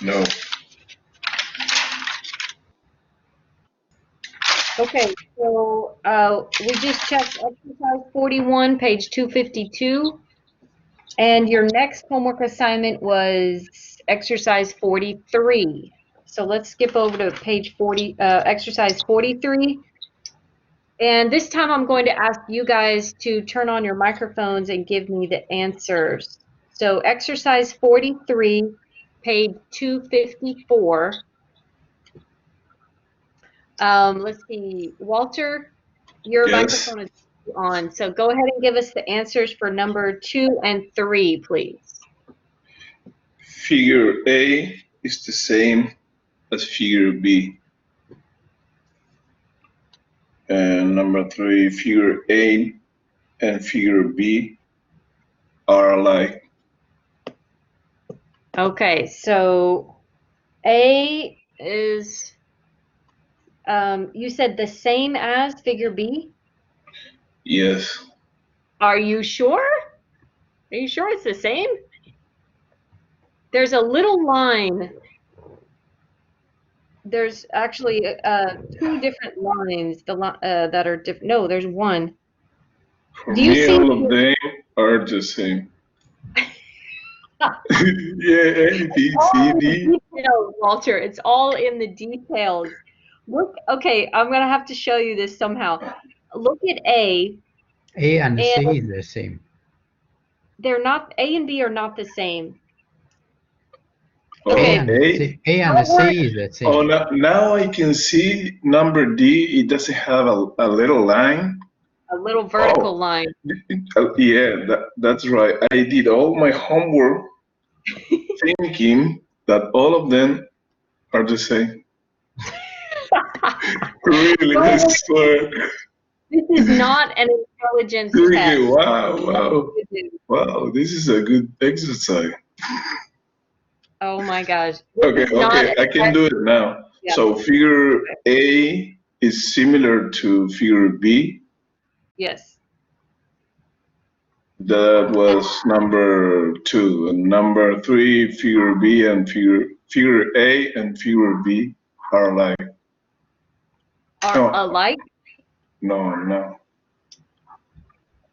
No. Okay, so we just checked exercise 41, page 252. And your next homework assignment was exercise 43. So let's skip over to page 40, exercise 43. And this time I'm going to ask you guys to turn on your microphones and give me the answers. So exercise 43, page 254. Let's see, Walter, your Yes. microphone is on. So go ahead and give us the answers for number 2 and 3, please. Figure A is the same as figure B. And number 3, figure A and figure B are alike. Okay, so A is, you said the same as figure B? Yes. Are you sure? Are you sure it's the same? There's a little line. There's actually 2 different lines that are different. No, there's one. For Do you me, see? all of them are the same. Yeah, A, B, C, D. Details, Walter. It's all in the details. Look, okay, I'm gonna have to show you this somehow. Look at A. A and C And is the same. they're not, A and B are not the same. Oh, Okay. A and C is the same. Oh, now I can see number D. It doesn't have a little line. A little vertical line. Yeah, that's right. I did all my homework thinking that all of them are the same. Really, I swear. This is not an intelligence test. Wow, this is a good exercise. Oh my gosh. Okay, I can do it now. Yeah. So figure A is similar to figure B. Yes. That was number 2. And number 3, figure B and figure A and figure B are alike. Are alike? No.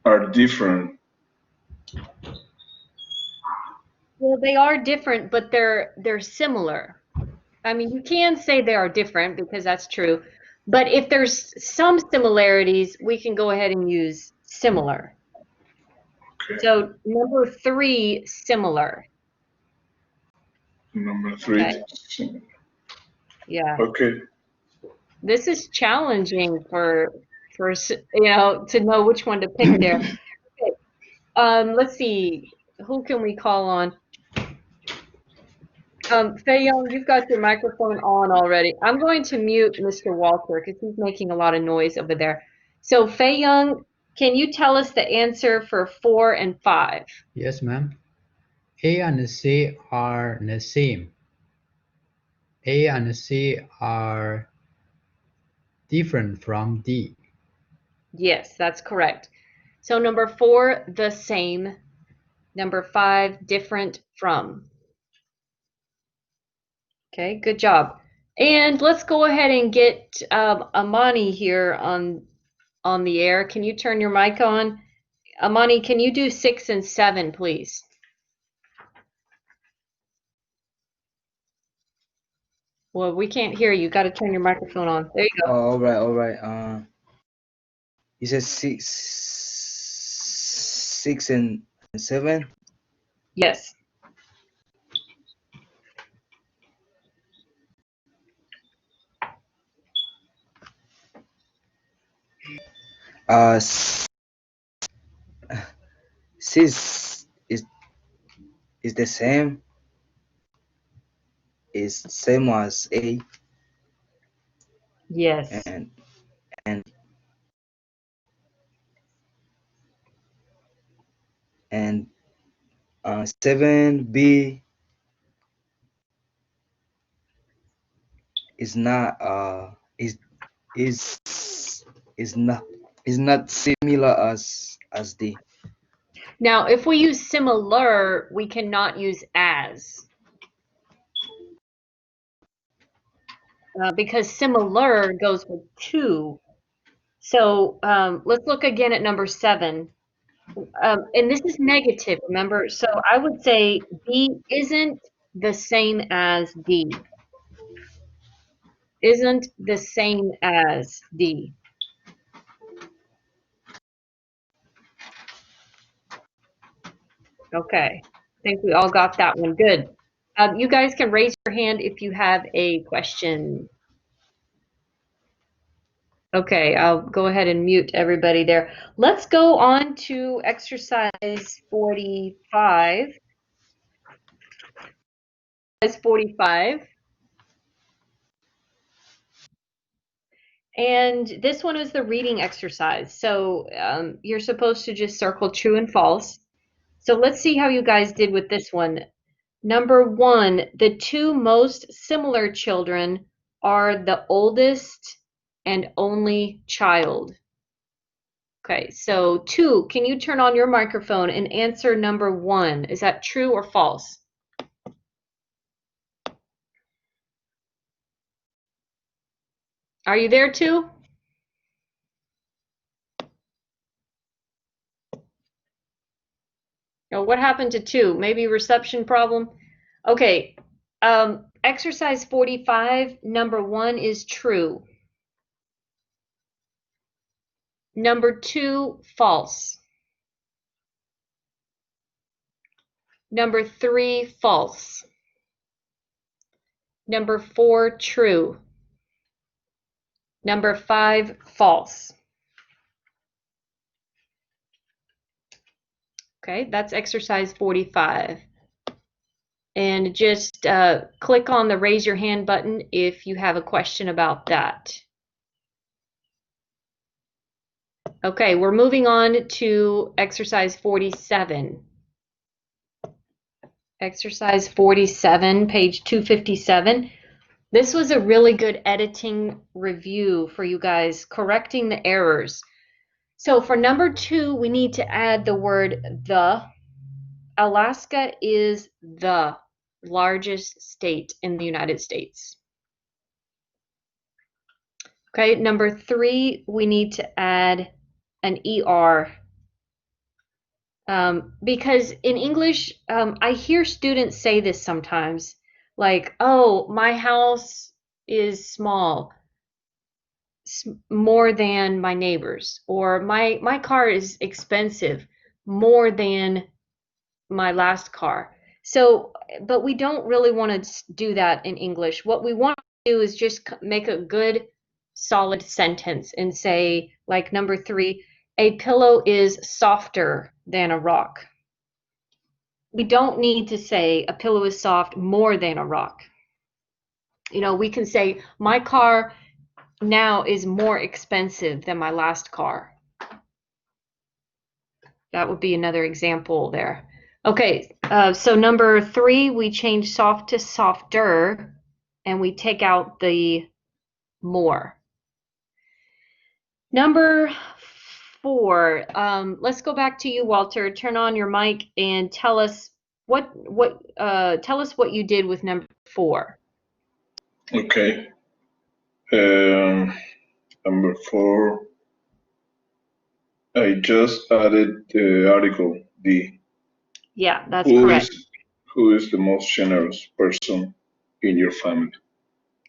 Are different. Well, they are different, but they're similar. I mean, you can say they are different because that's true. But if there's some similarities, we can go ahead and use similar. Okay. So number 3, similar. Number 3, okay. Similar. Yeah. Okay. This is challenging for to know which one to pick there. Okay. Let's see. Who can we call on? Fei Young, you've got your microphone on already. I'm going to mute Mr. Walter because he's making a lot of noise over there. So Fei Young, can you tell us the answer for 4 and 5? Yes, ma'am. A and C are the same. A and C are different from D. Yes, that's correct. So number 4, the same. Number 5, different from. Okay, good job. And let's go ahead and get Amani here on the air. Can you turn your mic on? Amani, can you do 6 and 7, please? Well, we can't hear you. You got to turn your microphone on. There you go. Oh, all right. You said 6 and 7? Yes. Uh, 6 is the same. Is same as A. Yes. And 7B is not similar as D. Now, if we use similar, we cannot use as. because similar goes with to. So let's look again at number 7. And this is negative, remember? So I would say B isn't the same as D. Isn't the same as D. Okay, I think we all got that one. Good. You guys can raise your hand if you have a question. Okay, I'll go ahead and mute everybody there. Let's go on to exercise 45. Exercise 45. And this one is the reading exercise. So you're supposed to just circle true and false. So let's see how you guys did with this one. Number 1, the 2 most similar children are the oldest and only child. Okay, so 2, can you turn on your microphone and answer number 1? Is that true or false? Are you there, 2? Oh, what happened to 2? Maybe reception problem? Okay, exercise 45, number 1 is true. Number 2, false. Number 3, false. Number 4, true. Number 5, false. Okay, that's exercise 45. And just click on the raise your hand button if you have a question about that. Okay, we're moving on to exercise 47. Exercise 47, page 257. This was a really good editing review for you guys, correcting the errors. So for number 2, we need to add the word the. Alaska is the largest state in the United States. Okay, number 3, we need to add an ER. Because in English, I hear students say this sometimes, like, oh, my house is small, more than my neighbor's, or my car is expensive, more than my last car. So, but we don't really want to do that in English. What we want to do is just make a good, solid sentence and say, like number 3, a pillow is softer than a rock. We don't need to say a pillow is soft more than a rock. You know, we can say my car now is more expensive than my last car. That would be another example there. Okay, so number 3, we change soft to softer, and we take out the more. Number 4, let's go back to you, Walter. Turn on your mic and tell us what you did with number 4. Okay. Number 4, I just added the article the. Yeah, that's correct. Who is the most generous person in your family?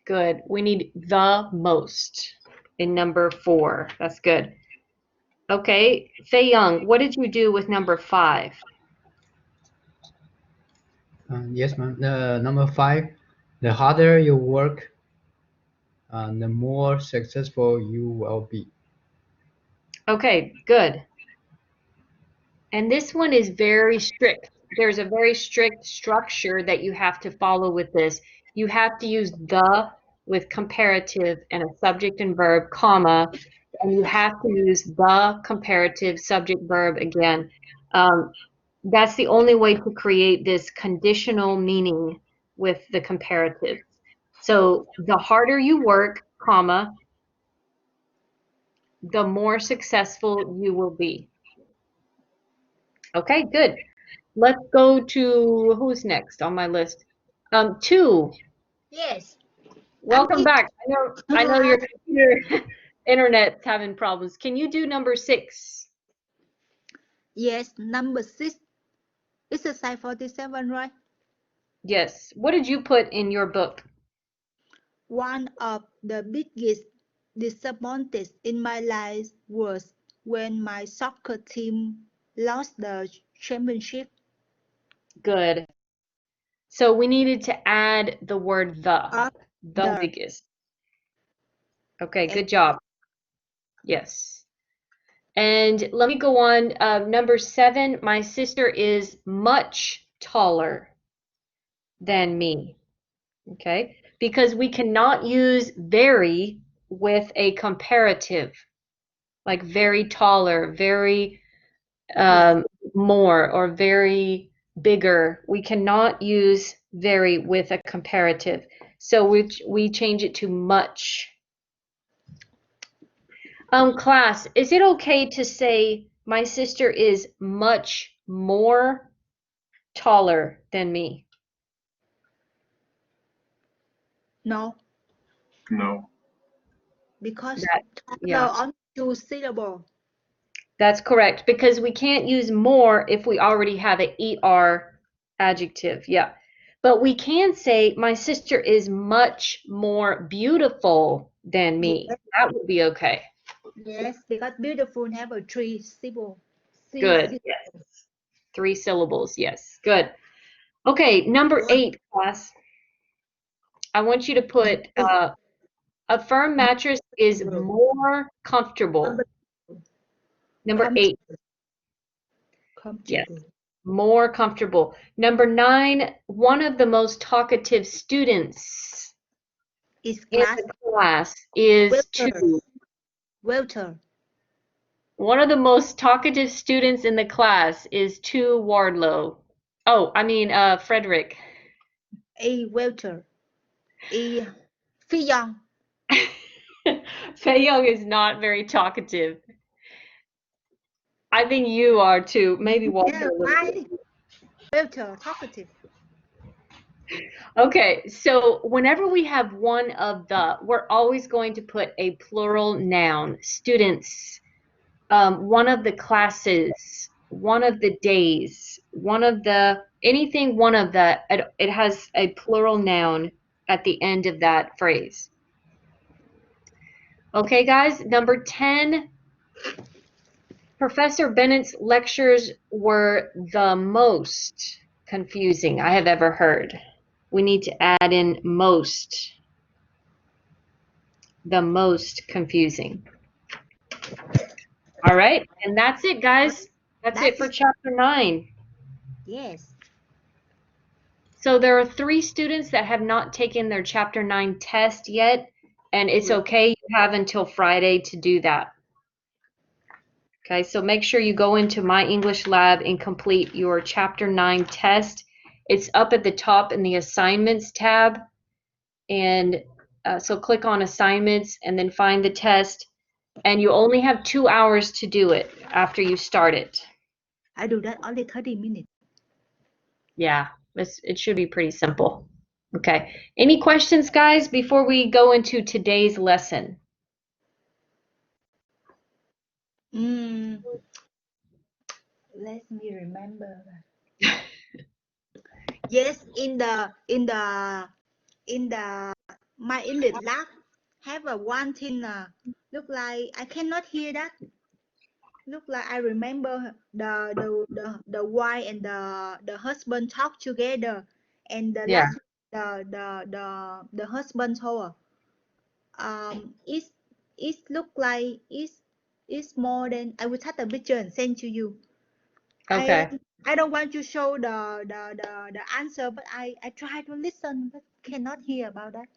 Good. We need the most in number 4. That's good. Okay, Fei Young, what did you do with number 5? Yes, ma'am. Number 5, the harder you work, the more successful you will be. Okay, good. And this one is very strict. There's a very strict structure that you have to follow with this. You have to use the with comparative and a subject and verb, comma, and you have to use the comparative subject verb again. That's the only way to create this conditional meaning with the comparative. So the harder you work, comma, the more successful you will be. Okay, good. Let's go to who's next on my list. 2. Yes. Welcome back. I know your computer internet's having problems. Can you do number 6? Yes, number 6. Exercise 47, right? Yes. What did you put in your book? One of the biggest disappointments in my life was when my soccer team lost the championship. Good. So we needed to add the word the The biggest. Okay, good job. Yes. And let me go on. Number 7, my sister is much taller than me. Okay, because we cannot use very with a comparative, like very taller, very more, or very bigger. We cannot use very with a comparative. So we change it to much. Class, is it okay to say my sister is much more taller than me? No, No. because Yeah. taller on 2 syllables. That's correct, because we can't use more if we already have an ER adjective. Yeah. But we can say my sister is much more beautiful than me. Yes, That would be okay. yes, because beautiful have a 3 syllable. Good. Yes. 3 syllables. Yes. Good. Okay, number 8, class. I want you to put a firm mattress is more comfortable. Number 8. Yes. Comfortable. More comfortable. Number 9, one of the most talkative students Is in class the class is Welter. 2. Welter. One of the most talkative students in the class is 2 Wardlow. Oh, I mean Frederick. A Welter. A Phi Young. Fei Young is not very talkative. I think you are too. Maybe Walter Yeah, a little bit. Welter, talkative. Okay, so whenever we have one of the, we're always going to put a plural noun. Students, one of the classes, one of the days, one of the, anything one of the, it has a plural noun at the end of that phrase. Okay, guys, number 10, Professor Bennett's lectures were the most confusing I have ever heard. We need to add in most. The most confusing. All right, and that's it, guys. That's it for chapter 9. Yes. So there are 3 students that have not taken their chapter 9 test yet, and it's okay. You have until Friday to do that. Okay, so make sure you go into My English Lab and complete your chapter 9 test. It's up at the top in the assignments tab. And so click on assignments and then find the test. And you only have 2 hours to do it after you start it. I do that only 30 minutes. Yeah, it should be pretty simple. Okay. Any questions, guys, before we go into today's lesson? Let me remember. Yes, in the my English lab have a one thing look like I cannot hear that. Look like I remember the wife and the husband talk together, and the Yeah. last the husband told it look like it's more than I will take a picture and send to you. Okay. I don't want to show the answer, but I try to listen but cannot hear about that.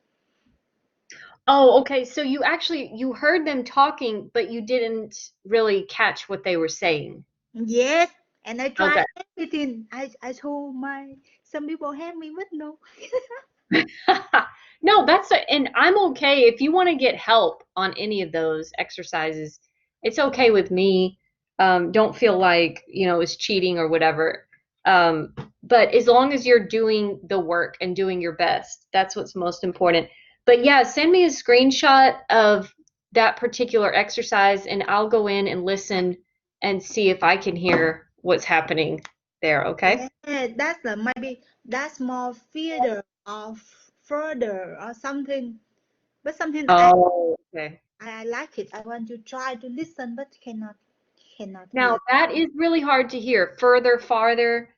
Oh, okay. So you heard them talking, but you didn't really catch what they were saying. Yes, and I try Okay. everything. I told some people help me, but no. No, and I'm okay if you want to get help on any of those exercises. It's okay with me. Don't feel like, it's cheating or whatever. But as long as you're doing the work and doing your best, that's what's most important. But yeah, send me a screenshot of that particular exercise and I'll go in and listen and see if I can hear what's happening there, okay? Yeah, that's maybe that's more further or something. But something Oh, okay. I like it. I want to try to listen, but cannot Now hear. that is really hard to hear. Further, farther,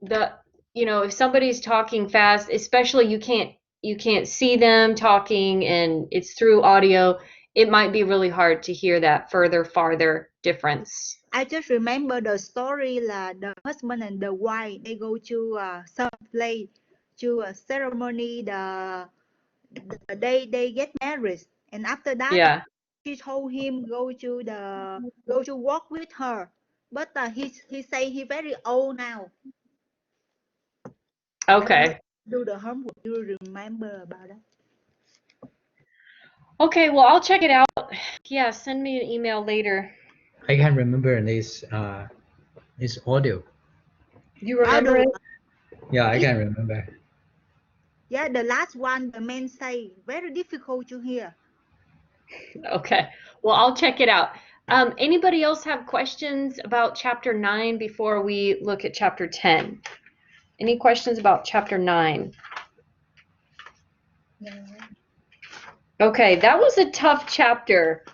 if somebody's talking fast, especially you can't see them talking and it's through audio, it might be really hard to hear that further, farther difference. I just remember the story là the husband and the wife they go to some place to a ceremony the day they get married, and after that Yeah. she told him go to walk with her, but he say he very old now. I don't know, Okay. do the homework. Do you remember about that? Okay, well, I'll check it out. Yeah, send me an email later. I can remember this audio. You remember it? Yeah, I can remember. Yeah, the last one the man say very difficult to hear. Okay. Well, I'll check it out. Anybody else have questions about chapter 9 before we look at chapter 10? Any questions about chapter 9? Yeah. Okay, that was a tough chapter.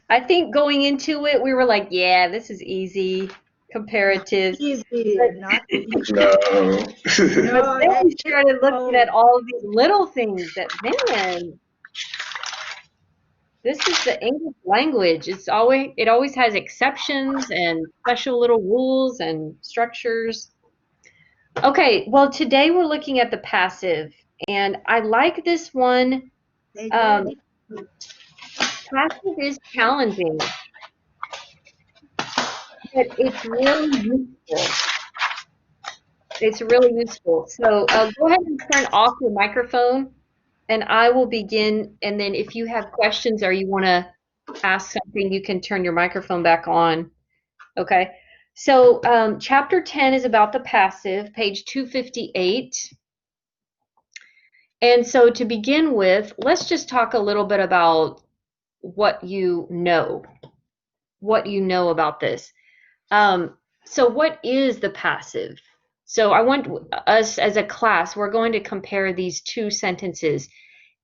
I think going into it, we were like, yeah, this is easy, comparative. Easy, not easy. No. But No, then that's we started looking at difficult. all of these little things that, man, this is the English language. It always has exceptions and special little rules and structures. Okay, well, today we're looking at the passive, and I like this one. They very difficult. Passive is challenging, but it's really useful. It's really useful. So go ahead and turn off your microphone, and I will begin. And then if you have questions or you want to ask something, you can turn your microphone back on. Okay. So chapter 10 is about the passive, page 258. And so to begin with, let's just talk a little bit about what you know about this. So what is the passive? So I want us as a class, we're going to compare these two sentences,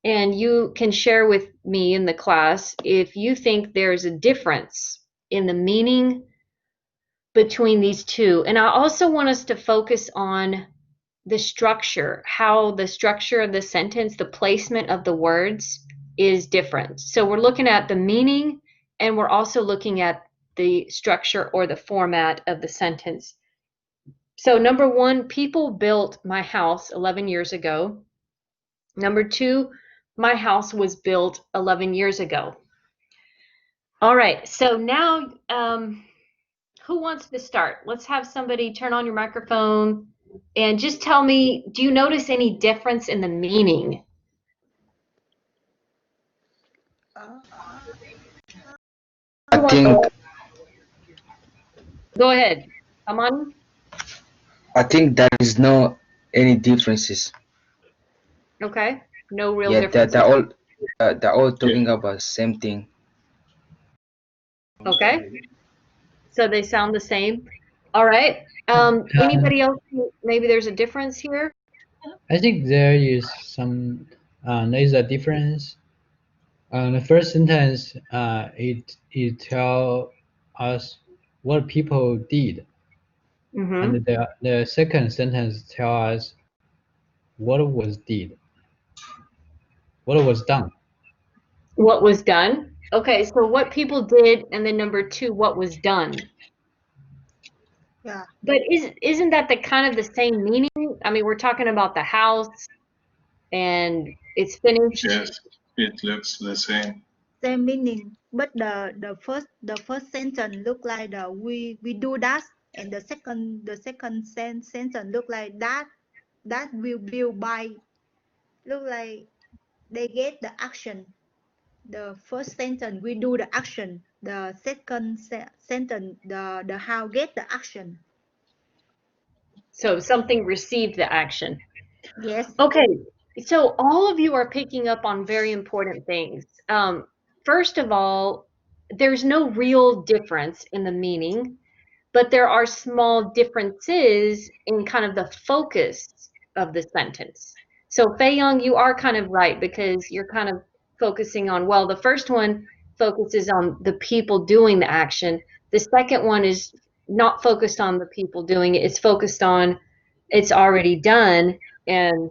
and you can share with me in the class if you think there's a difference in the meaning between these two. And I also want us to focus on the structure, how the structure of the sentence, the placement of the words is different. So we're looking at the meaning and we're also looking at the structure or the format of the sentence. So number one, people built my house 11 years ago. Number two, my house was built 11 years ago. All right, so now who wants to start? Let's have somebody turn on your microphone and just tell me, do you notice any difference in the meaning? I think Go ahead. Aman? I think there is no any differences. Okay. No real Yeah, difference. they're all talking about same thing. Okay. So they sound the same. All right. Anybody else? Maybe there's a difference here. I think there is a difference. The first sentence, it tell us what people did, and Mm-hmm. the second sentence tell us what was done. What was done? Okay. So what people did, and then number two, what was done. Yeah. But isn't that the kind of the same meaning? I mean, we're talking about the house and it's finished. Yes, it looks the same. Same meaning, but the first sentence look like we do that, and the second sentence look like that will build by, look like they get the action. The first sentence we do the action, the second sentence the how get the action. So something received the action. Yes. Okay. So all of you are picking up on very important things. First of all, there's no real difference in the meaning, but there are small differences in kind of the focus of the sentence. So Fei Young, you are kind of right because you're kind of focusing on, well, the first one focuses on the people doing the action. The second one is not focused on the people doing it. It's focused on it's already done. And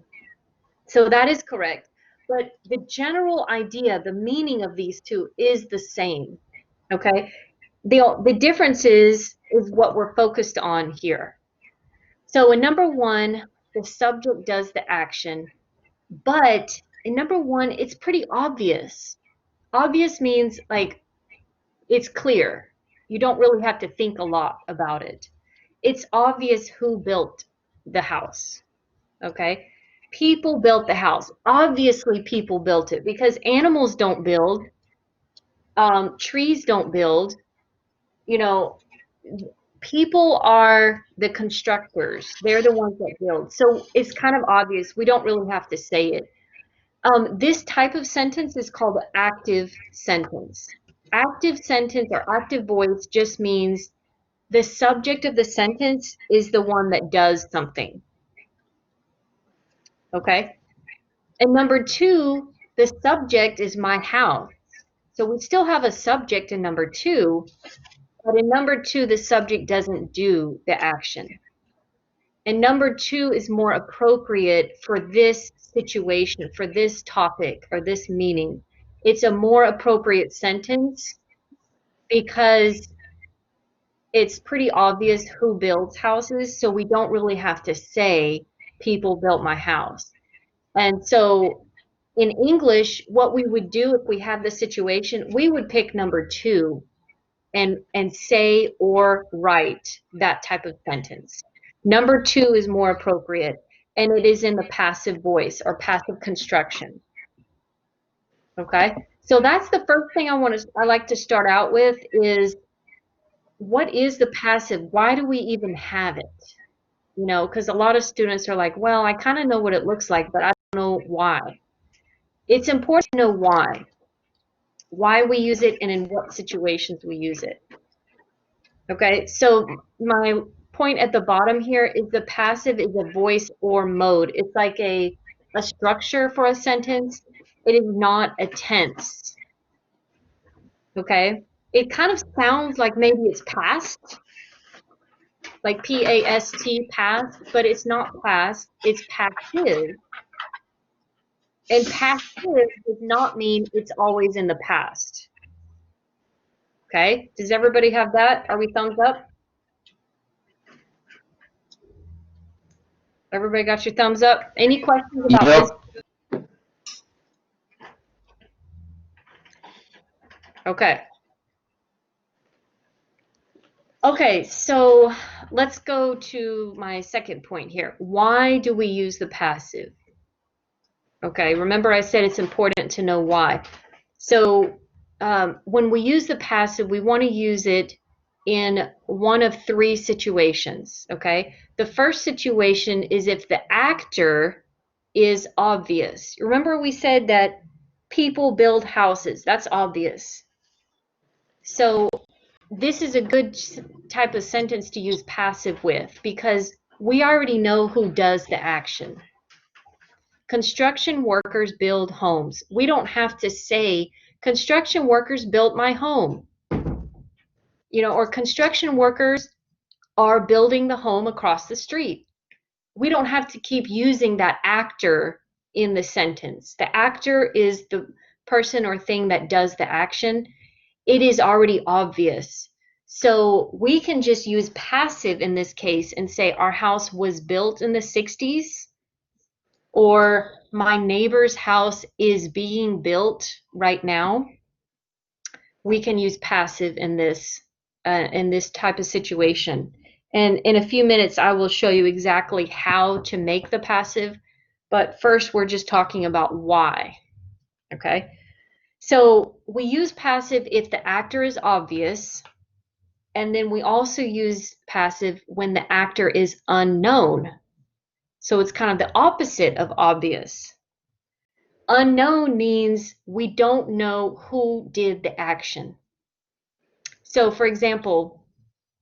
so that is correct. But the general idea, the meaning of these two is the same. Okay? The difference is what we're focused on here. So in number one, the subject does the action, but in number one, it's pretty obvious. Obvious means like it's clear. You don't really have to think a lot about it. It's obvious who built the house. Okay? People built the house. Obviously, people built it because animals don't build, trees don't build. You know, people are the constructors. They're the ones that build. So it's kind of obvious. We don't really have to say it. This type of sentence is called an active sentence. Active sentence or active voice just means the subject of the sentence is the one that does something. Okay? And number two, the subject is my house. So we still have a subject in number two, but in number two, the subject doesn't do the action. And number two is more appropriate for this situation, for this topic or this meaning. It's a more appropriate sentence because it's pretty obvious who builds houses, so we don't really have to say people built my house. And so in English, what we would do if we had the situation, we would pick number two and say or write that type of sentence. Number two is more appropriate, and it is in the passive voice or passive construction. Okay, so that's the first thing I like to start out with is what is the passive? Why do we even have it? You know, because a lot of students are like, well, I kind of know what it looks like, but I don't know why. It's important to know why we use it and in what situations we use it. Okay, so my point at the bottom here is the passive is a voice or mode. It's like a structure for a sentence. It is not a tense. Okay, it kind of sounds like maybe it's past, like P-A-S-T, past, but it's not past, it's passive. And passive does not mean it's always in the past. Okay, does everybody have that? Are we thumbs up? Everybody got your thumbs up? Any questions about this? Okay. Okay, so let's go to my second point here. Why do we use the passive? Okay, remember I said it's important to know why. So when we use the passive, we want to use it in one of three situations, okay? The first situation is if the actor is obvious. Remember we said that people build houses. That's obvious. So this is a good type of sentence to use passive with because we already know who does the action. Construction workers build homes. We don't have to say, construction workers built my home. You know, or construction workers are building the home across the street. We don't have to keep using that actor in the sentence. The actor is the person or thing that does the action. It is already obvious. So we can just use passive in this case and say our house was built in the 60s, or my neighbor's house is being built right now. We can use passive in this type of situation. And in a few minutes, I will show you exactly how to make the passive. But first, we're just talking about why. Okay? So we use passive if the actor is obvious. And then we also use passive when the actor is unknown. So it's kind of the opposite of obvious. Unknown means we don't know who did the action. So, for example,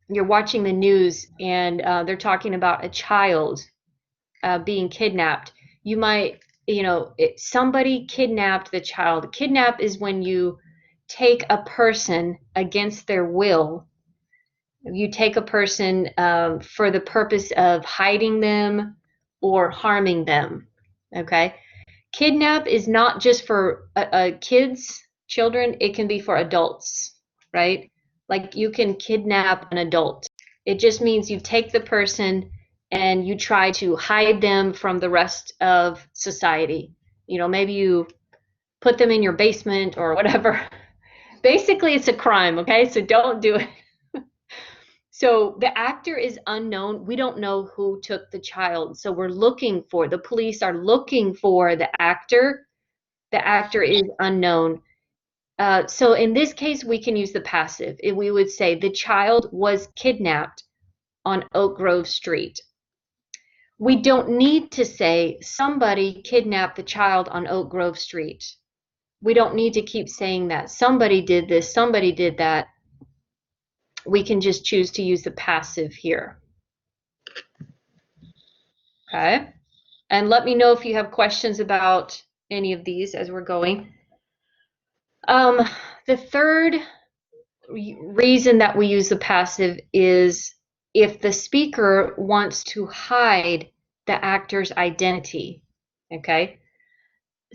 you're watching the news and they're talking about a child being kidnapped. You might, somebody kidnapped the child. Kidnap is when you take a person against their will. You take a person for the purpose of hiding them or harming them. Okay. Kidnap is not just for kids, children, it can be for adults, right? Like you can kidnap an adult. It just means you take the person and you try to hide them from the rest of society. Maybe you put them in your basement or whatever. Basically, it's a crime, okay? So don't do it. So the actor is unknown. We don't know who took the child. So the police are looking for the actor. The actor is unknown. So in this case, we can use the passive. We would say the child was kidnapped on Oak Grove Street. We don't need to say somebody kidnapped the child on Oak Grove Street. We don't need to keep saying that. Somebody did this, somebody did that. We can just choose to use the passive here. Okay. And let me know if you have questions about any of these as we're going. The third reason that we use the passive is if the speaker wants to hide the actor's identity. Okay.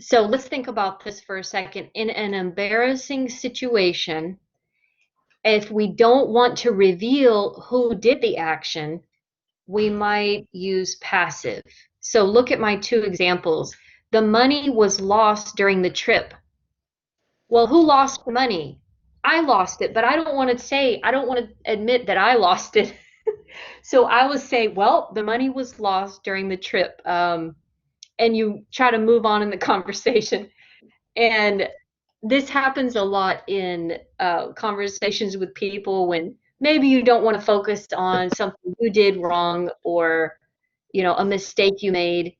So let's think about this for a second. In an embarrassing situation, if we don't want to reveal who did the action, we might use passive. So look at my two examples. The money was lost during the trip. Well, who lost the money? I lost it, but I don't want to admit that I lost it. So I will say, well, the money was lost during the trip. And you try to move on in the conversation. And this happens a lot in conversations with people when maybe you don't want to focus on something you did wrong or, a mistake you made.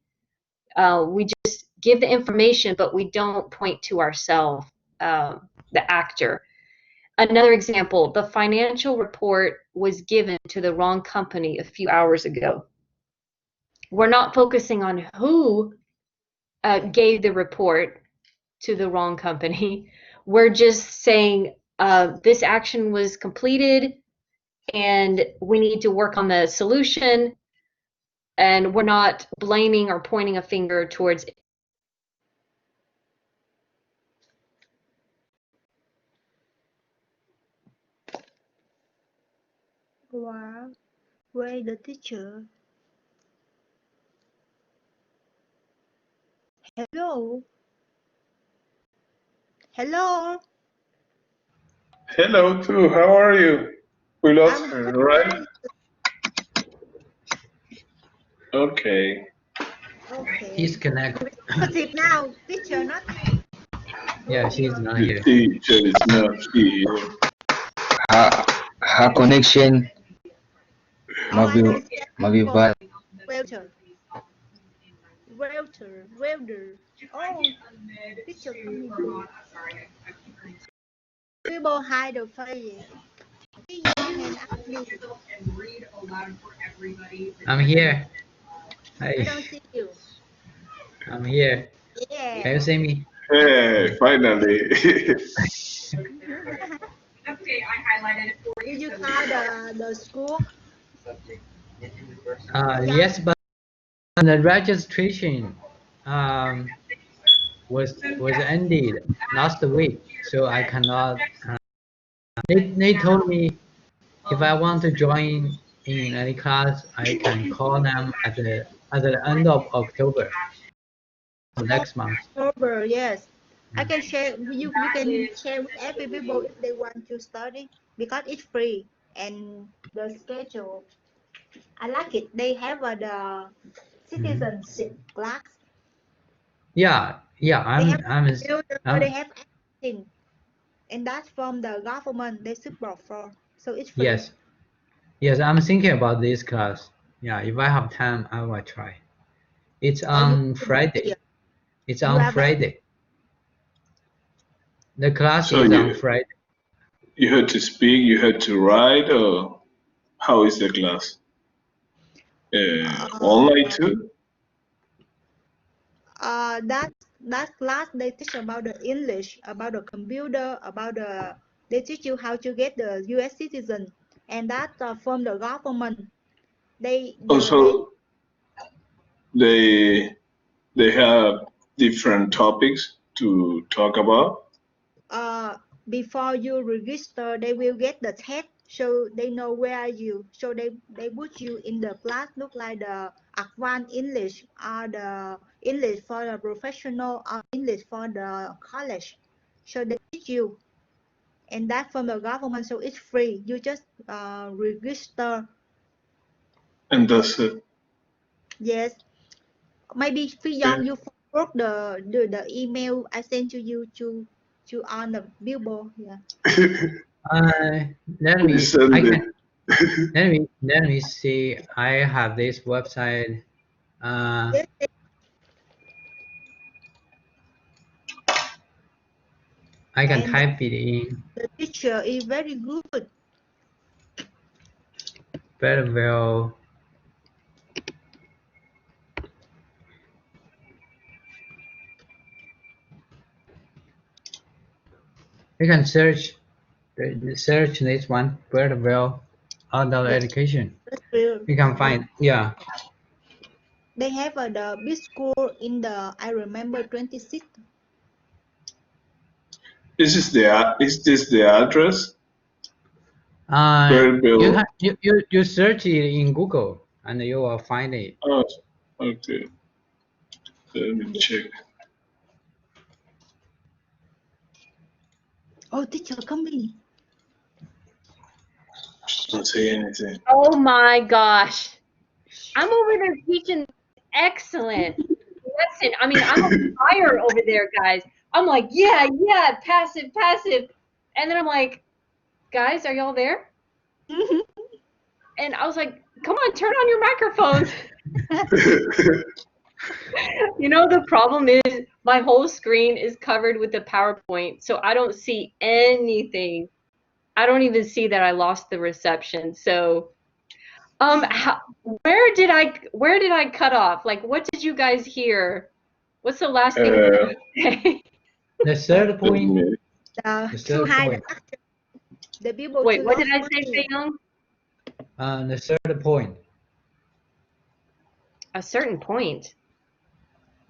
We just give the information, but we don't point to ourselves, the actor. Another example, the financial report was given to the wrong company a few hours ago. We're not focusing on who gave the report to the wrong company. We're just saying this action was completed and we need to work on the solution, and we're not blaming or pointing a finger towards it. Wow. Where the teacher? Hello. Hello. Hello, too. How are you? We lost I'm her, good. right? Okay. Okay. Disconnect. Transitive now. Teacher, not. Yeah, she's not The here. teacher is not here. Her connection Oh, might I be understand. might be bad. Welder. Welder. Oh, teacher coming. People hide the face. See your hand up, please. I'm here. I Hi, don't see you. I'm here. Yeah. Can you see me? Hey, finally. Did you call the school? Yes, but the registration was ended last week, so I cannot. They told me if I want to join in any class, I can call them at the end of October, next month. October, yes. I can share. You can share with every people if they want to study because it's free and the schedule. I like it. They have the citizenship class. Yeah, yeah. They have they I'm have everything, and that's from the government. They support for, so it's free. yes, yes. I'm thinking about this class. Yeah, if I have time, I will try. It's Oh, you on want to be Friday. here? It's You on are very Friday. The class So is on Friday. you had to speak, you had to write, or how is the class? Online too? That class they teach about the English, about the computer, about the they teach you how to get the U.S. citizen, and that from the government. Also, they have different topics to talk about. Before you register, they will get the test, so they know where are you. So they put you in the class look like the advanced English or the English for the professional or English for the college. So they teach you, and that from the government, so it's free. You just register. And that's it. Yes, maybe Phi Young, you forward the email I sent to you to on the billboard. Yeah. Let me. Send I it. can. Let me see. I have this website. Yes, I can and type it in the teacher is very good. very well. You can search search this one very well. Adult Yes, education. that's real. You can find. Yeah. They have the big school in the I remember 26. Is this the address? You Berryville. you search it in Google and you will find it. Oh, okay. Let me check. Oh, teacher, come in. Don't say anything. Oh my gosh. I'm over there teaching excellent lesson. I mean, I'm on fire over there, guys. I'm like, yeah, passive, passive. And then I'm like, guys, are y'all there? And I was like, come on, turn on your microphones. You know, the problem is my whole screen is covered with the PowerPoint, so I don't see anything. I don't even see that I lost the reception. So, where did I cut off? Like, what did you guys hear? What's the last thing you say? The third point. To third hide point. the actor. The people Wait, to what did lost I say, money. Young? The third point. A certain point.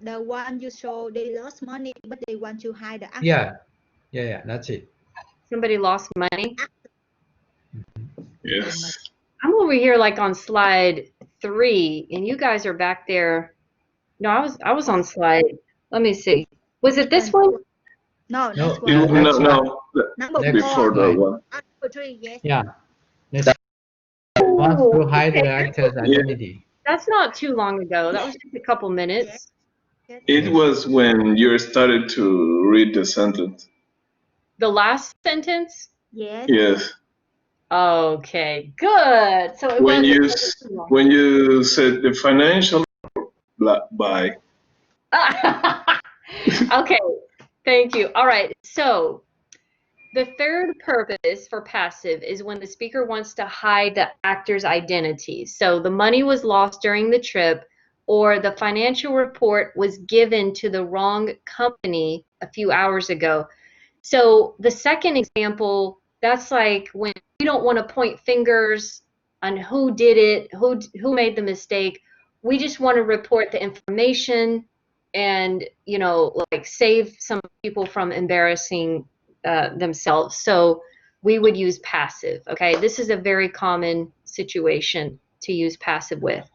The one you show they lost money, but they want to hide the actor. Yeah, that's it. Somebody lost money. Yes. I'm over here like on slide 3, and you guys are back there. No, I was on slide. Let me see. Was it this one? No, No, next one. next one. No. Number Next Before 4. the slide. one. Number 3, yes. Yeah. Wants to hide the Okay. actor's identity. That's not too long ago. That was just a couple minutes. Yes. It was when you started to read the sentence. The last sentence? Yes. Yes. Okay, good. So it When wasn't too long. when you said the financial by. Okay, thank you. All right, so the third purpose for passive is when the speaker wants to hide the actor's identity. So the money was lost during the trip, or the financial report was given to the wrong company a few hours ago. So the second example, that's like when we don't want to point fingers on who did it, who made the mistake. We just want to report the information and, you know, like save some people from embarrassing themselves. So we would use passive. Okay, this is a very common situation to use passive with.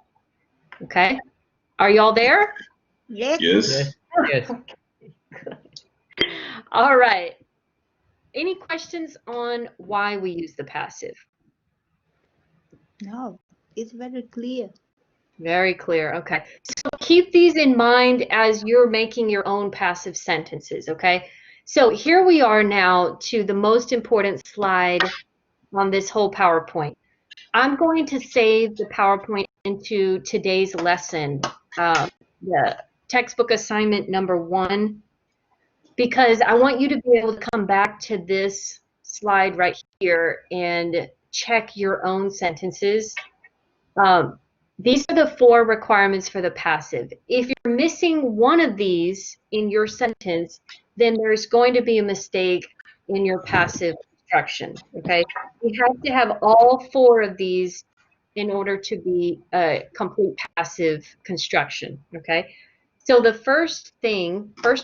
Okay, are y'all there? Yes. Yes. Yes. All right. Any questions on why we use the passive? No, it's very clear. Very clear. Okay. So keep these in mind as you're making your own passive sentences, okay? So here we are now to the most important slide on this whole PowerPoint. I'm going to save the PowerPoint into today's lesson, the textbook assignment number 1. because I want you to be able to come back to this slide right here and check your own sentences. These are the 4 requirements for the passive. If you're missing one of these in your sentence, then there's going to be a mistake in your passive construction, okay? You have to have all 4 of these in order to be a complete passive construction, okay? So the first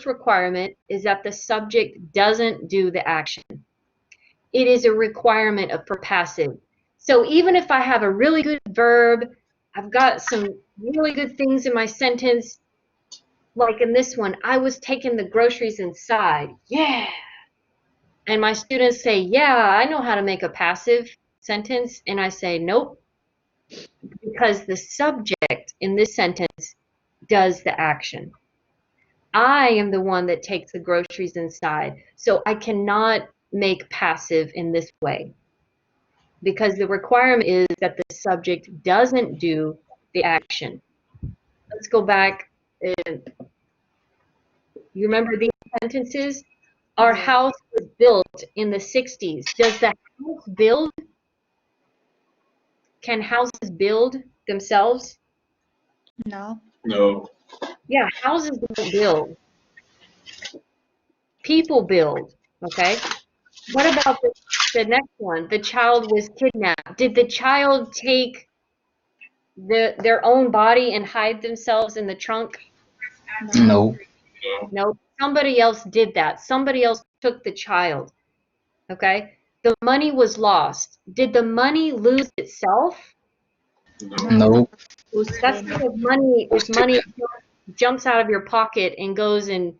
requirement is that the subject doesn't do the action. It is a requirement for passive. So even if I have a really good verb, I've got some really good things in my sentence, like in this one, I was taking the groceries inside. Yeah. And my students say, yeah, I know how to make a passive sentence. And I say, nope, because the subject in this sentence does the action. I am the one that takes the groceries inside. So I cannot make passive in this way, because the requirement is that the subject doesn't do the action. Let's go back. You remember these sentences? Our house was built in the 60s. Does the house build? Can houses build themselves? No. No. Yeah, houses don't build. People build, okay? What about the next one? The child was kidnapped. Did the child take their own body and hide themselves in the trunk? No. No, somebody else did that. Somebody else took the child, okay? The money was lost. Did the money lose itself? No. Who's That's when? kind of money, if money jumps out of your pocket and goes and,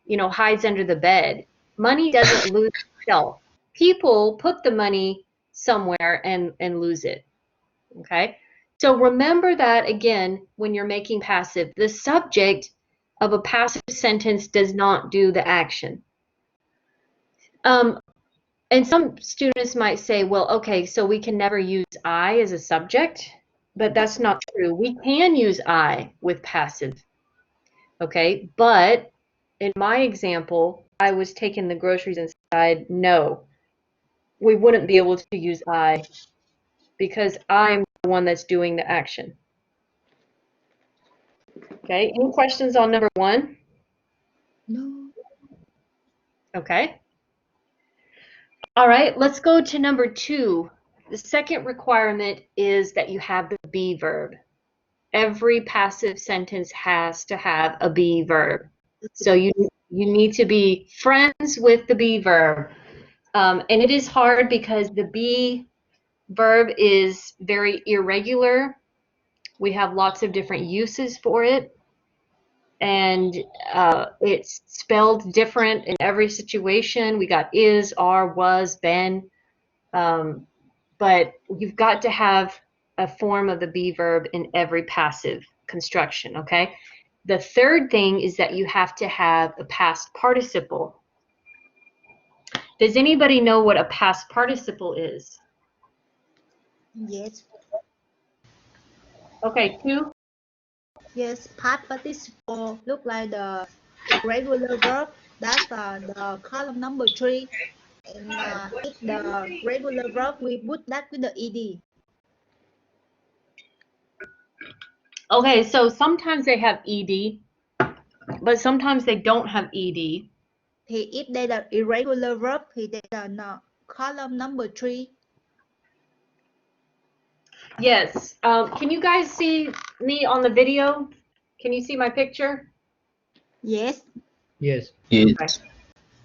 hides under the bed. Money doesn't lose itself. People put the money somewhere and lose it, okay? So remember that, again, when you're making passive, the subject of a passive sentence does not do the action. And some students might say, well, okay, so we can never use I as a subject, but that's not true. We can use I with passive, okay? But in my example, I was taking the groceries inside. No, we wouldn't be able to use I because I'm the one that's doing the action. Okay, any questions on number 1? No. Okay. All right, let's go to number 2. The second requirement is that you have the be verb. Every passive sentence has to have a be verb. So you need to be friends with the be verb. And it is hard because the be verb is very irregular. We have lots of different uses for it. And it's spelled different in every situation. We got is, are, was, been. But you've got to have a form of the be verb in every passive construction, okay? The third thing is that you have to have a past participle. Does anybody know what a past participle is? Yes. Okay, 2. Yes. Past participle look like the irregular verb. That's the column number 3. And if the regular verb, we put that with the ed. Okay, so sometimes they have ed, but sometimes they don't have ed. Thì if đây là irregular verb thì đây là column number 3. Yes. Can you guys see me on the video? Can you see my picture? Yes. Yes. Yes. Okay.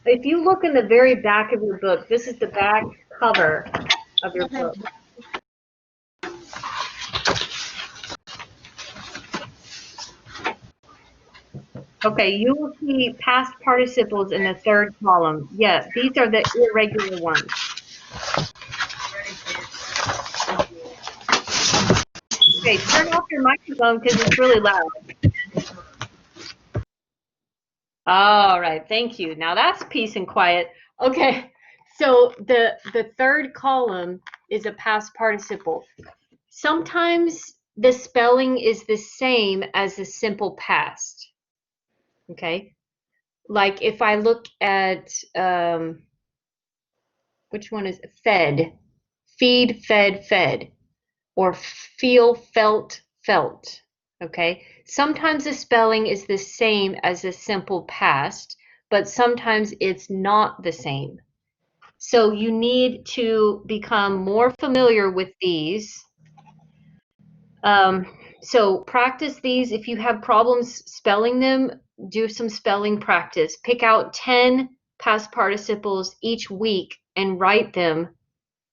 If you look in the very back of your book, this is the back cover of your book. Okay, you will see past participles in the third column. Yeah, these are the irregular ones. Okay, turn off your microphone because it's really loud. All right, thank you. Now that's peace and quiet. Okay, so the third column is a past participle. Sometimes the spelling is the same as the simple past. Okay, Like if I look at, which one is fed, feed, fed, fed, or feel, felt, felt. Okay. Sometimes the spelling is the same as a simple past, but sometimes it's not the same. So you need to become more familiar with these. So practice these. If you have problems spelling them, do some spelling practice. Pick out 10 past participles each week and write them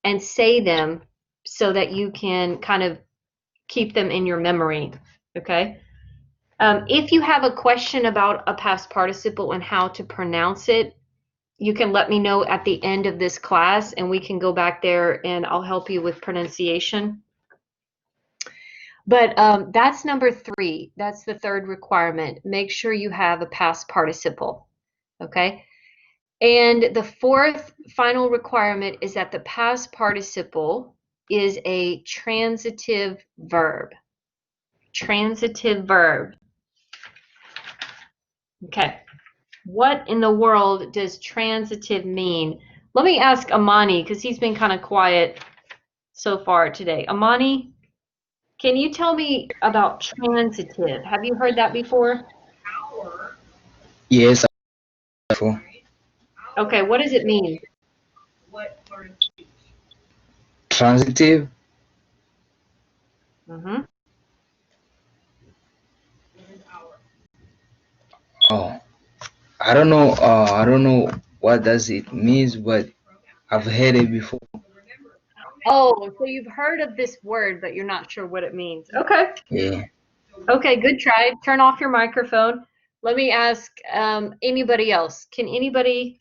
and say them so that you can kind of keep them in your memory. Okay. If you have a question about a past participle and how to pronounce it, you can let me know at the end of this class and we can go back there and I'll help you with pronunciation. But that's number 3. That's the third requirement. Make sure you have a past participle. Okay. And the fourth final requirement is that the past participle is a transitive verb. Transitive verb. Okay. What in the world does transitive mean? Let me ask Amani, because he's been kind of quiet so far today. Amani, can you tell me about transitive? Have you heard that before? Yes, before. Okay, what does it mean? Transitive. Mm-hmm. Oh, I don't know. I don't know what does it means, but I've heard it before. Oh, so you've heard of this word, but you're not sure what it means. Okay. Yeah. Okay, good try. Turn off your microphone. Let me ask anybody else. Can anybody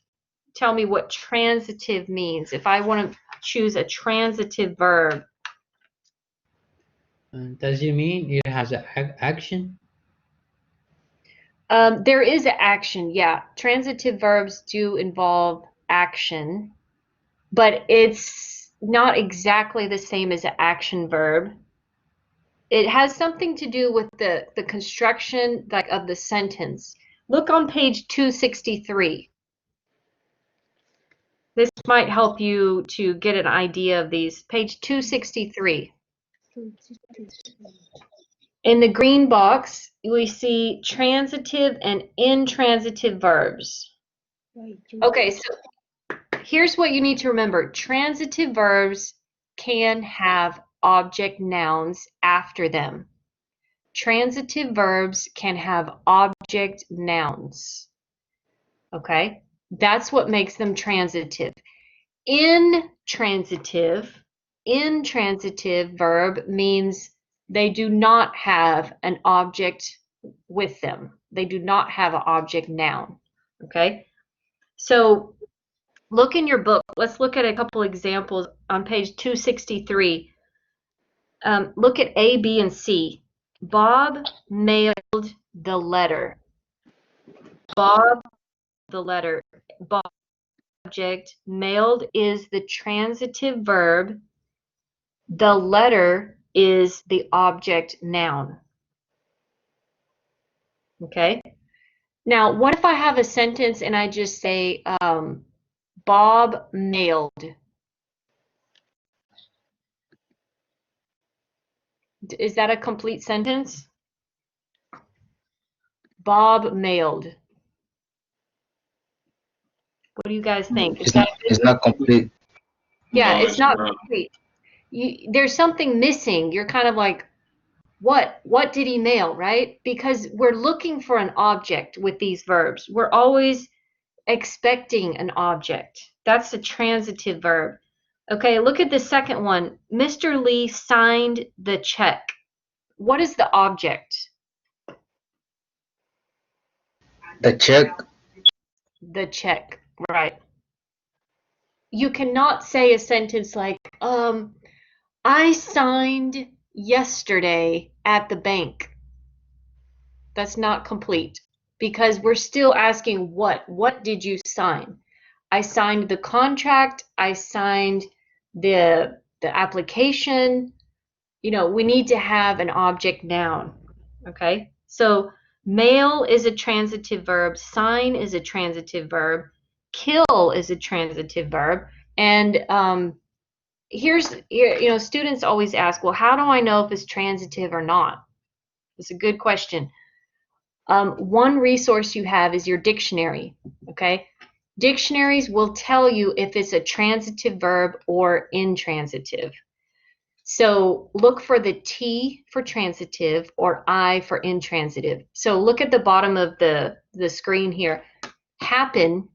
tell me what transitive means? If I want to choose a transitive verb. Does it mean it has an action? There is action, yeah. Transitive verbs do involve action, but it's not exactly the same as an action verb. It has something to do with the construction like of the sentence. Look on page 263. This might help you to get an idea of these. Page 263. In the green box, we see transitive and intransitive verbs. Okay, so here's what you need to remember. Transitive verbs can have object nouns after them. Transitive verbs can have object nouns. Okay? That's what makes them transitive. Intransitive verb means they do not have an object with them. They do not have an object noun. Okay? So look in your book. Let's look at a couple examples on page 263. Look at A, B, and C. Bob mailed the letter. Bob, the letter. Bob, object. Mailed is the transitive verb. The letter is the object noun. Okay? Now, what if I have a sentence and I just say, Bob mailed? Is that a complete sentence? Bob mailed. What do you guys think? Is that It's not complete. yeah, No, it's it's not not. complete. There's something missing. You're kind of like, what did he mail, right? Because we're looking for an object with these verbs. We're always expecting an object. That's the transitive verb. Okay, look at the second one. Mr. Lee signed the check. What is the object? The check. The check, right. You cannot say a sentence like, I signed yesterday at the bank. That's not complete because we're still asking what? What did you sign? I signed the contract. I signed the application. You know, we need to have an object noun. Okay? So Mail is a transitive verb. Sign is a transitive verb. Kill is a transitive verb. And students always ask, well, how do I know if it's transitive or not? It's a good question. One resource you have is your dictionary, okay? Dictionaries will tell you if it's a transitive verb or intransitive. So look for the T for transitive or I for intransitive. So look at the bottom of the screen here. Happen,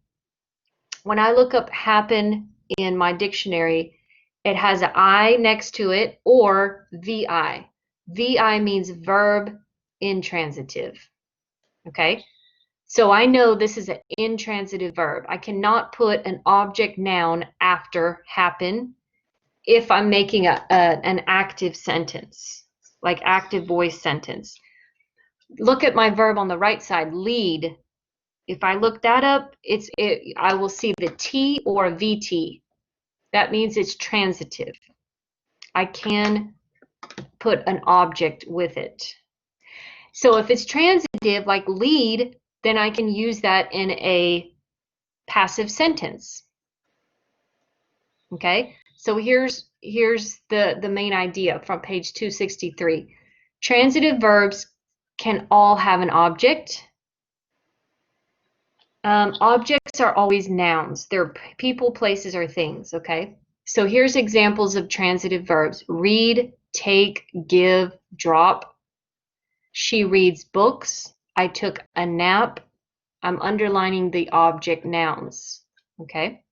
when I look up happen in my dictionary, it has an I next to it or VI. VI means verb intransitive. Okay? So I know this is an intransitive verb. I cannot put an object noun after happen if I'm making an active sentence, like active voice sentence. Look at my verb on the right side, lead. If I look that up, I will see the T or VT. That means it's transitive. I can put an object with it. So if it's transitive, like lead, then I can use that in a passive sentence. Okay, so here's the main idea from page 263. Transitive verbs can all have an object. Objects are always nouns. They're people, places, or things, okay? So here's examples of transitive verbs. Read, take, give, drop. She reads books. I took a nap. I'm underlining the object nouns, okay?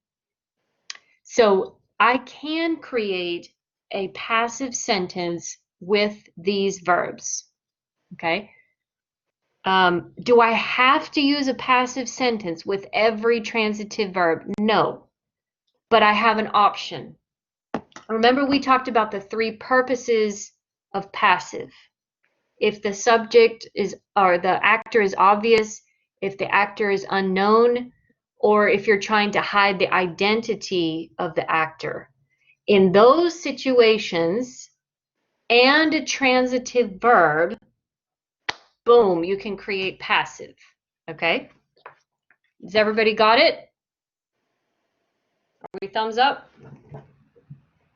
So I can create a passive sentence with these verbs, okay? Do I have to use a passive sentence with every transitive verb? No, but I have an option. Remember we talked about the three purposes of passive. If the subject is, or the actor is obvious, if the actor is unknown, or if you're trying to hide the identity of the actor. In those situations, and a transitive verb, boom, you can create passive, okay? Does everybody got it? Are we thumbs up?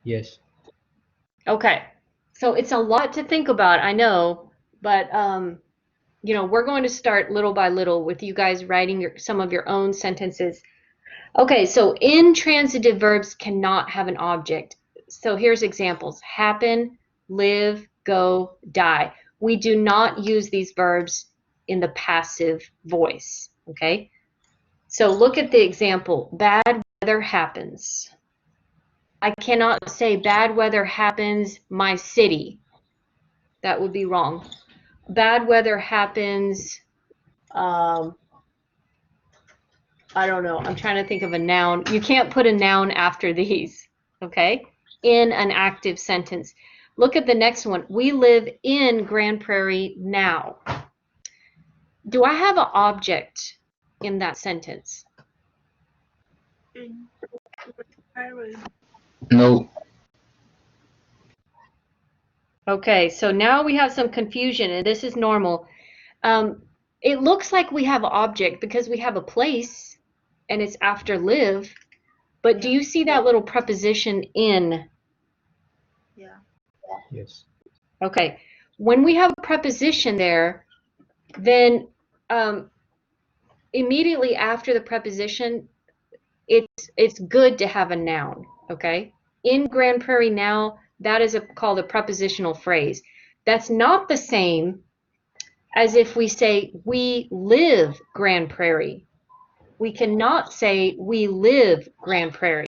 Yes. Okay, so it's a lot to think about, I know, but we're going to start little by little with you guys writing some of your own sentences. Okay, so intransitive verbs cannot have an object. So here's examples: happen, live, go, die. We do not use these verbs in the passive voice, okay? So look at the example, bad weather happens. I cannot say bad weather happens my city. That would be wrong. Bad weather happens, I don't know, I'm trying to think of a noun. You can't put a noun after these, okay? In an active sentence. Look at the next one. We live in Grand Prairie now. Do I have an object in that sentence? No. Okay, so now we have some confusion, and this is normal. It looks like we have an object because we have a place, and it's after live, but do you see that little preposition in? Yeah. Yes. Okay, when we have a preposition there, then immediately after the preposition, it's good to have a noun, okay? In Grand Prairie now, that is called a prepositional phrase. That's not the same as if we say we live Grand Prairie. We cannot say we live Grand Prairie.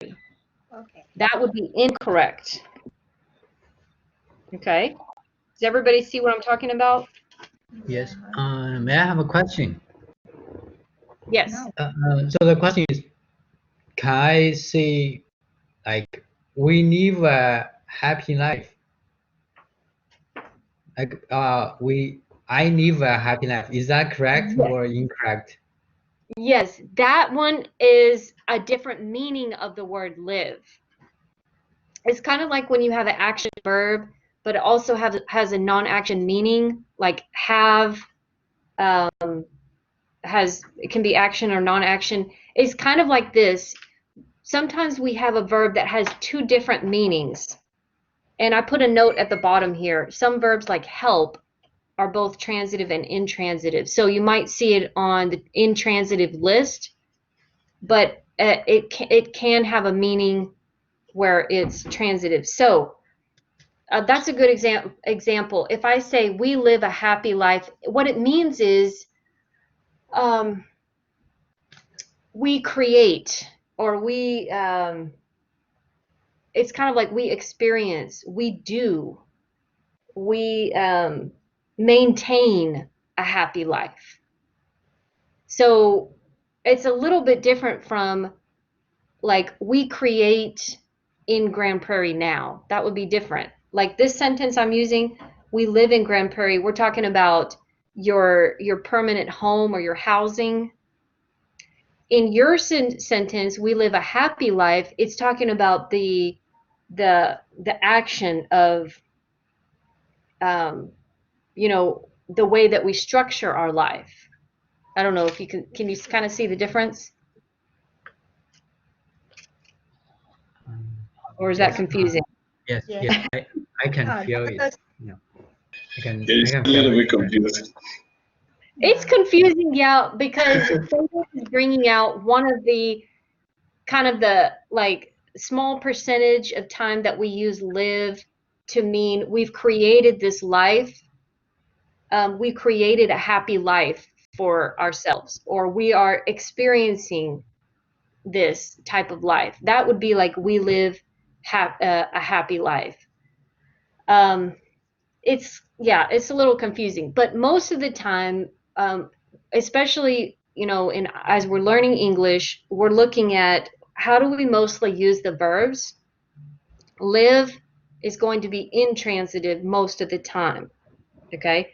Okay. That would be incorrect. Okay? Does everybody see what I'm talking about? Yes. May I have a question? Yes. So the question is, can I say, like, we live a happy life? Like, I live a happy life. Is that correct Yes. or incorrect? Yes, that one is a different meaning of the word live. It's kind of like when you have an action verb, but it also has a non-action meaning, like have, it can be action or non-action. It's kind of like this. Sometimes we have a verb that has two different meanings. And I put a note at the bottom here. Some verbs like help are both transitive and intransitive. So you might see it on the intransitive list, but it can have a meaning where it's transitive. So that's a good example. If I say we live a happy life, what it means is we create, or we it's kind of like we experience, we do, we maintain a happy life. So it's a little bit different from like we create in Grand Prairie now. That would be different. Like this sentence I'm using, we live in Grand Prairie. We're talking about your permanent home or your housing. In your sentence, we live a happy life. It's talking about the action of you know, the way that we structure our life. I don't know if you can you kind of see the difference? Or is that confusing? Yes, Yeah. yes, I can feel Doctor, it. Yeah, I It's can a little feel bit it. confusing. It's confusing, yeah, because Fabian is bringing out one of the kind of the like small percentage of time that we use live to mean we've created this life. We created a happy life for ourselves, or we are experiencing this type of life. That would be like we live a happy life. It's a little confusing, but most of the time, especially as we're learning English, we're looking at how do we mostly use the verbs. Live is going to be intransitive most of the time. Okay.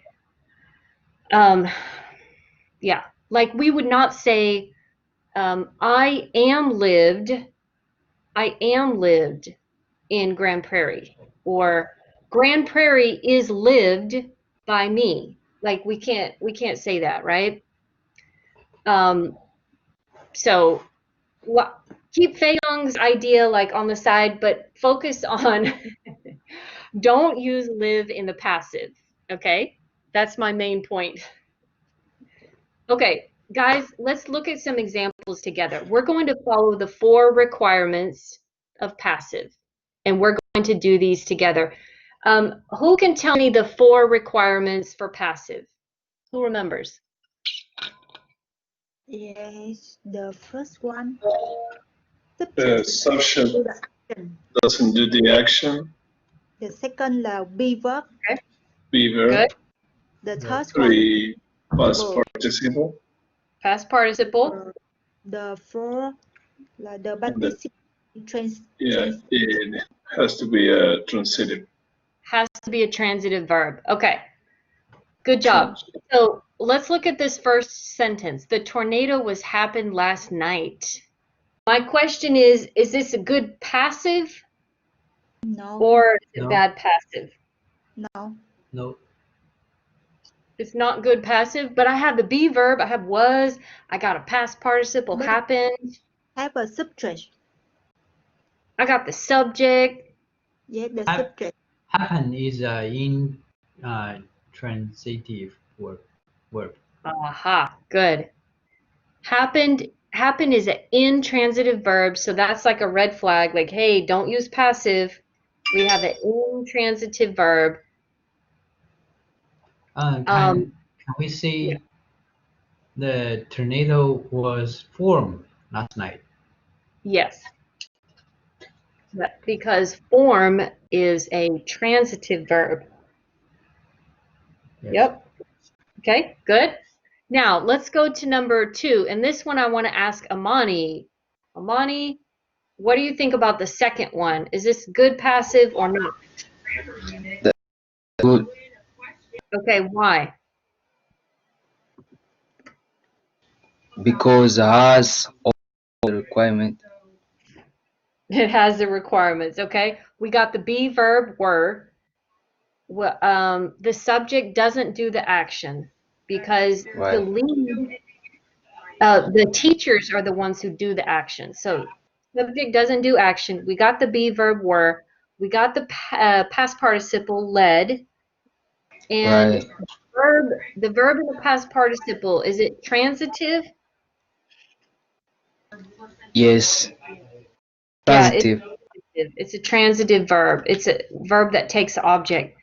Yeah, like we would not say I am lived in Grand Prairie, or Grand Prairie is lived by me. Like we can't say that, right? So keep Fei Yong's idea like on the side, but focus on don't use live in the passive. Okay, that's my main point. Okay, guys, let's look at some examples together. We're going to follow the 4 requirements of passive, and we're going to do these together. Who can tell me the 4 requirements for passive? Who remembers? yes, the first one, Subject do the action. doesn't do the action. The second là be verb. Okay, Be verb. good. The The third one, 3 past participle. participle. Past participle. The fourth là the And the, participle. yeah, it has to be a transitive. Has to be a transitive verb. Okay, good job. So let's look at this first sentence. The tornado happened last night. My question is this a good passive No, or is it No. bad passive? no. No. It's not good passive, but I have the be verb, I have was, I got a past participle But happened, have a subject. I got the subject. Yes, the Hap- subject. Happen is in transitive verb. Aha, good. Happened is an intransitive verb, so that's like a red flag, like, hey, don't use passive. We have an intransitive verb. Can we see Yeah. the tornado was formed last night? Yes. Because form is a transitive verb. Yes. Yep. Okay, good. Now let's go to number 2, and this one I want to ask Amani. Amani, what do you think about the second one? Is this good passive or not? Good, Okay, why? because it has all the requirement. It has the requirements. Okay, we got the be verb were. The subject doesn't do the action. because to Right. lead, the teachers are the ones who do the action. So subject doesn't do action. We got the be verb were. We got the past participle led, and Right. the verb in the past participle, is it transitive? Yes. Yeah, Transitive. it's a transitive verb. It's a verb that takes object.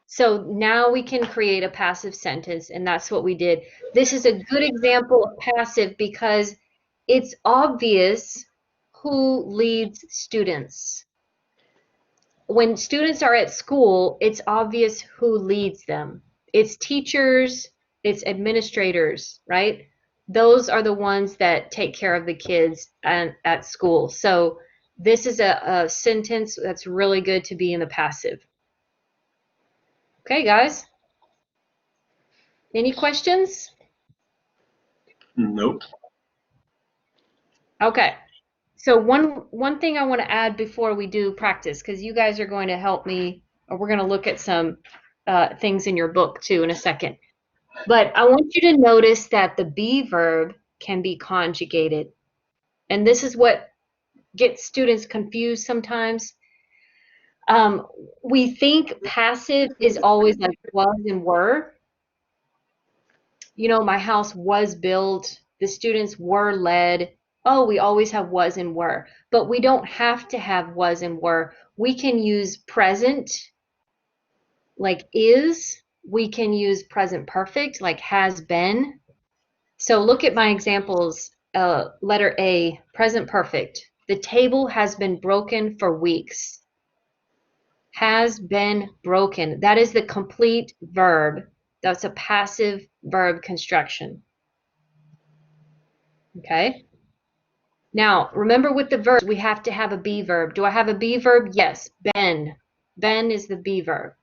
So now we can create a passive sentence, and that's what we did. This is a good example of passive because it's obvious who leads students. When students are at school, it's obvious who leads them. It's teachers, it's administrators, right? Those are the ones that take care of the kids at school. So this is a sentence that's really good to be in the passive. Okay, guys. Any questions? Nope. Okay. So one thing I want to add before we do practice, because you guys are going to help me, or we're going to look at some things in your book too in a second. But I want you to notice that the be verb can be conjugated. And this is what gets students confused sometimes. We think passive is always like was and were. You know, my house was built, the students were led. Oh, we always have was and were, but we don't have to have was and were. We can use present, like is. We can use present perfect, like has been. So look at my examples. Letter A, present perfect. The table has been broken for weeks. Has been broken. That is the complete verb. That's a passive verb construction. Okay. Now, remember with the verbs, we have to have a be verb. Do I have a be verb? Yes. Been. Been is the be verb.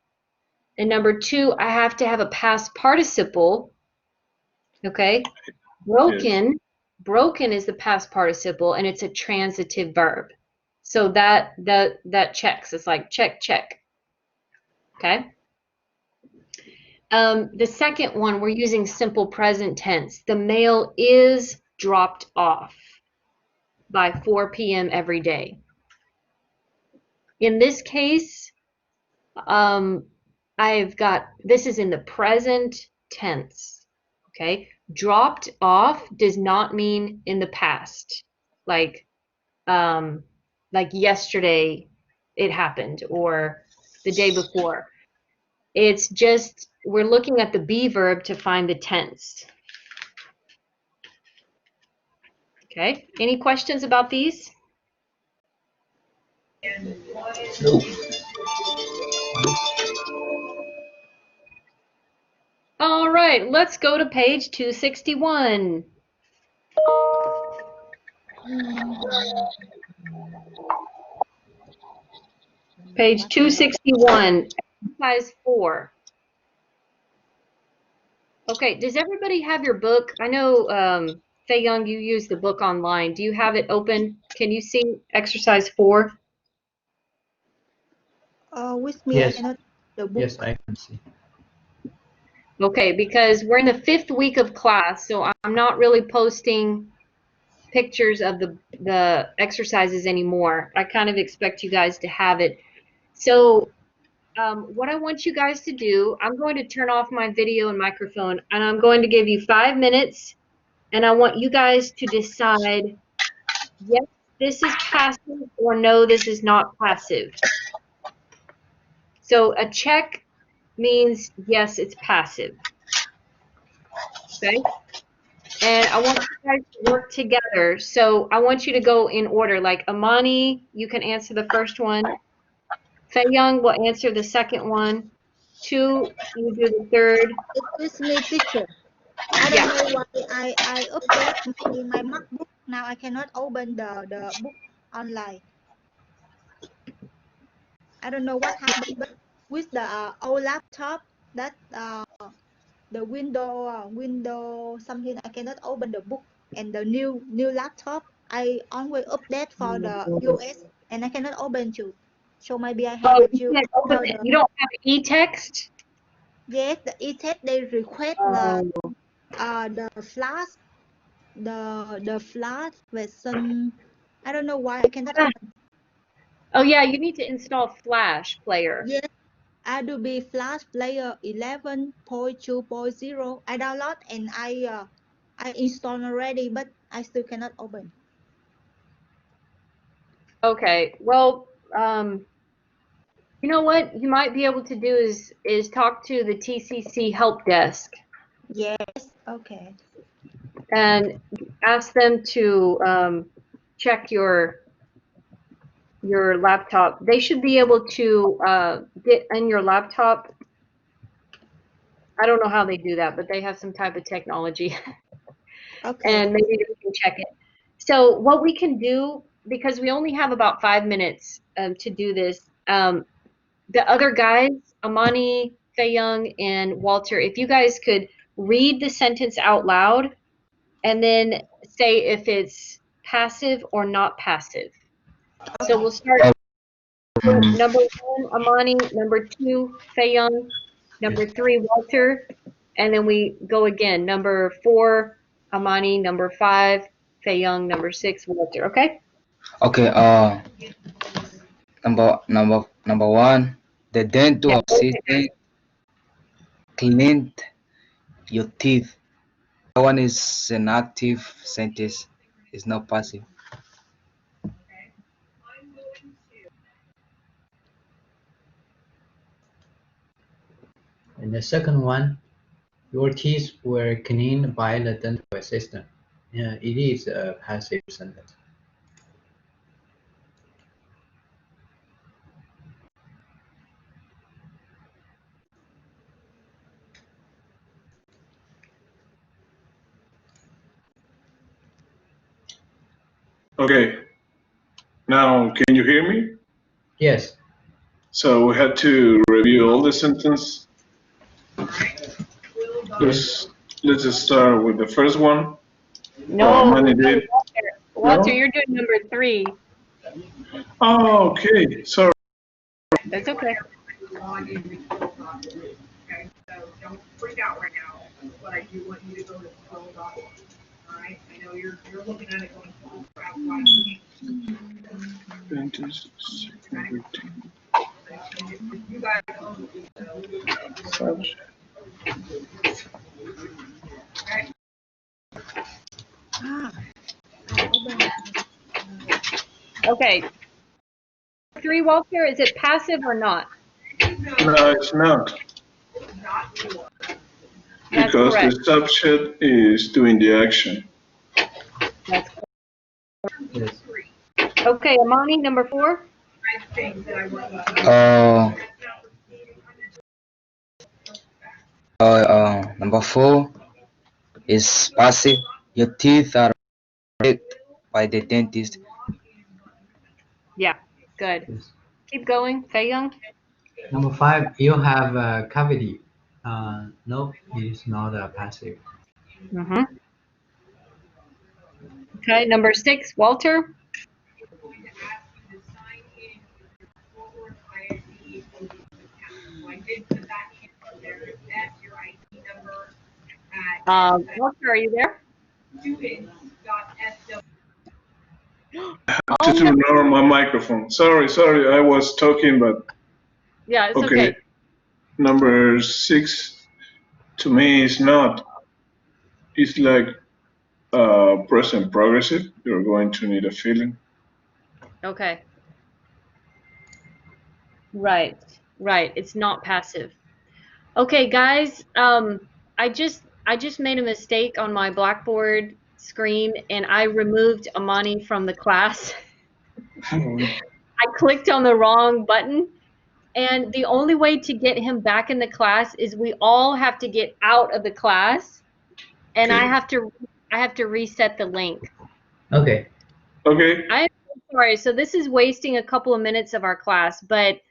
And number two, I have to have a past participle. Okay. Broken. Yes. Broken is the past participle, and it's a transitive verb. So that checks. It's like check, check. Okay. The second one, we're using simple present tense. The mail is dropped off by 4 p.m. every day. In this case, I've got, this is in the present tense, okay? Dropped off does not mean in the past, like yesterday it happened or the day before. It's just, we're looking at the be verb to find the tense. Okay, any questions about these? Nope. All right, let's go to page 261. Page 261, exercise 4. Okay, does everybody have your book? I know, Fei Young, you use the book online. Do you have it open? Can you see exercise 4? With me, Yes. I cannot the book. Yes, I can see. Okay, because we're in the 5th week of class, so I'm not really posting pictures of the exercises anymore. I kind of expect you guys to have it. So what I want you guys to do, I'm going to turn off my video and microphone, and I'm going to give you 5 minutes, and I want you guys to decide, yes, this is passive, or no, this is not passive. So a check means, yes, it's passive. Okay? And I want you guys to work together. So I want you to go in order. Like Amani, you can answer the first one. Fei Young will answer the second one. Chu, you do the third. Excuse me, teacher. I don't know why I update my MacBook. Now I cannot open the book online. I don't know what happened, but with the old laptop, that the window something, I cannot open the book, and the new laptop I always update for the US, and I cannot open too. So maybe I have Oh, a you you can't open how it. the You don't have e-text? Yes, the e-test they request the flash, the flash version. I don't know why I cannot open. Oh yeah, you need to install Flash Player. Yes, Adobe Flash Player 11.2.0. I download and I installed already, but I still cannot open. Okay, well, you know what you might be able to do is talk to the TCC help desk Yes, okay. and ask them to check your laptop. They should be able to get in your laptop. I don't know how they do that, but they have some type of technology. Okay. And maybe we can check it. So what we can do, because we only have about 5 minutes to do this, the other guys, Amani, Fei Young, and Walter, if you guys could read the sentence out loud and then say if it's passive or not passive. So we'll start number 1, Amani, number 2, Fei Young, number 3, Walter, and then we go again. Number 4, Amani, number 5, Fei Young, number 6, Walter. Okay? Okay. Number one. The dental Yeah. assistant cleaned your teeth. That one is an active sentence. It's not passive. And the second one, your teeth were cleaned by the dental assistant. Yeah, it is a passive sentence. Okay. Now, can you hear me? Yes. So we had to review all the sentence. Yes. Let's just start with the first one. No, Money did. Walter, No? you're doing number 3. Oh, okay. Sorry. That's okay. Ah, I open. Okay. 3, Walter, is it passive or not? No, it's not. That's Because the correct. subject is doing the action. That's correct. Yes. Okay, Amani, number 4. Uh, Number four is passive. Your teeth are checked by the dentist. Yeah, good. Yes. Keep going, Fei Young. Number 5, you have a cavity. No, it is not a passive. Mm-hmm. Okay, number 6, Walter. Walter, are you there? I Oh have to no. turn on my microphone. Sorry, I was talking, but Yeah, it's okay. okay. Number 6 to me is not. It's like present progressive. You're going to need a feeling. Okay. Right. Right. It's not passive. Okay, guys. I just made a mistake on my Blackboard screen and I removed Amani from the class. I clicked on the wrong button. And the only way to get him back in the class is we all have to get out of the class, and Okay. I have to reset the link. Okay. Okay. I'm so sorry. So this is wasting a couple of minutes of our class, but